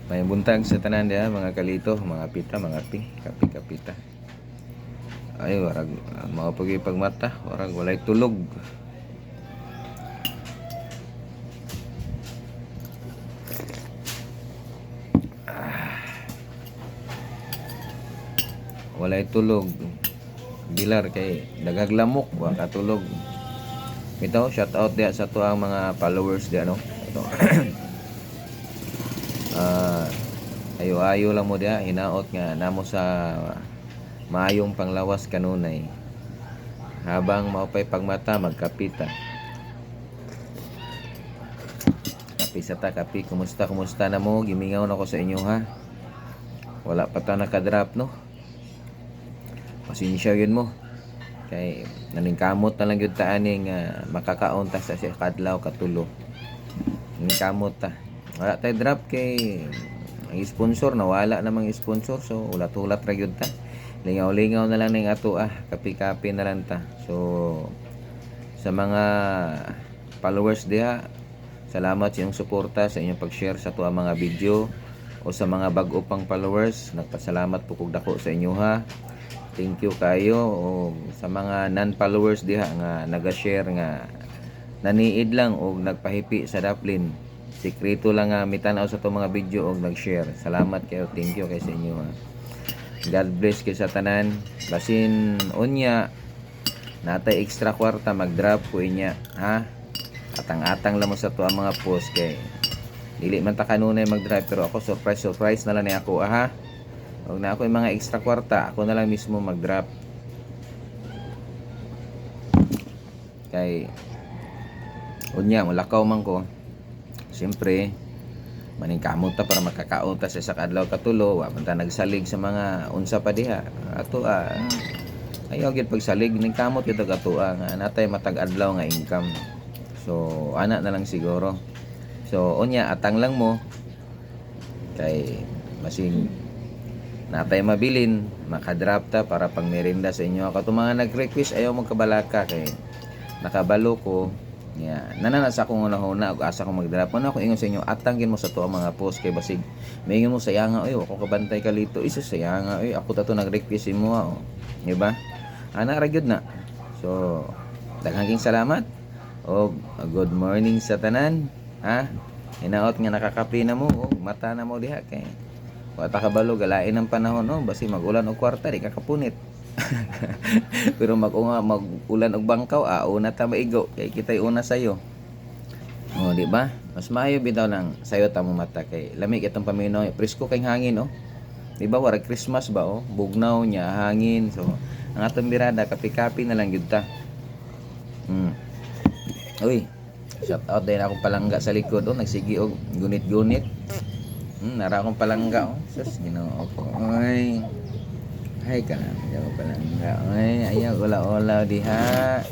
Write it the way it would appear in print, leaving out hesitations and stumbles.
May buntag sa tanan diha mga kalito, mga pita, mga kapita. Ay warag mao pagi pagmata, warag walay tulog. Walay tulog. Bilar kay dagag lamok wa katulog. Bitaw shout out diha sa tuang mga followers diha no. Ito. Ayo-ayo lang mo diha hinaot nga namo sa maayong panglawas kanunay. Habang maupay pagmata magkapita. Kapi sa ta kapi, kumusta na mo? Gimingaw na ko sa inyo ha. Wala pa ta nakadrop no. Pasensya yun mo. Kay naningkamot na lang yun ta aning makakaon ta sa siya kadlaw katulo. Naningkamot ta. Wala tayo drop kay ang sponsor nawala namang sponsor so ulat-ulat ra gyud ta. Lingaw-lingaw na lang ning ato kapi-kapi na lang ta. So sa mga followers diha, salamat sa inyong suporta sa inyong pag-share sa tuwa mga video o sa mga bag-o pang followers. Nagpasalamat po kog dako sa inyo ha. Thank you kayo o sa mga non-followers diha nga naga-share nga naniid lang o nagpahipi sa daplin. Sikreto lang nga mitanaw sa itong mga video o nag-share. Salamat kayo. Thank you kay sa inyo ha. God bless kayo sa tanan. Basin unya natay extra kwarta mag-drop ko inya ha. Atang-atang lang mo sa tuwa mga post kay dili man ta kanunay mag-drop pero ako surprise na lang ni ako ha. Huwag na ako yung mga extra kwarta, ako na lang mismo mag-drop. Kay unya mulakaw man ko. Siyempre maningkamot ta para makakaon ta sa adlaw katulo, wa man ta nagsalig sa mga unsa pa diha. Ato ayaw gyud pagsalig ning kamot gyud ato nga natay matag adlaw nga income. So ana na lang siguro. So unya atang lang mo kay masing natay mabilin makadrop ta para pang merienda sa inyo. Ako mga nag-request ayaw magkabalaka kay nakabalo ko nanana sa akong una-una ug asa ko mag-drop ano ako ingon sa inyo atangin mo sa tuwa mga post kay basig mayon mo sayanga oy ako kabantay kalito isa sayanga oy ako tato nag-request mo di ba ana ra gyud na. So daghang salamat og good morning sa tanan ha. Hinaot nga nakakapi na mo mata na mo diha kay wata kabalo galain ang panahon no basi magulan og kwarta di ka kapunit. Pero magulan og bangkaw una ta maigo kay kitay una sayo di ba mas maayo bitaw nang sayo ta mo mata kay lamig itong paminaw presko kay hangin di ba warag Christmas ba bugnaw nya hangin so ang atong birada kapi-kapi na lang gyud ta. Uy shout out din akong palangga sa likod nagsigi og gunit-gunit. Nara akong palangga sus Ginoo ko ay ka na ayaw palangga ay ayaw ula-ula diha.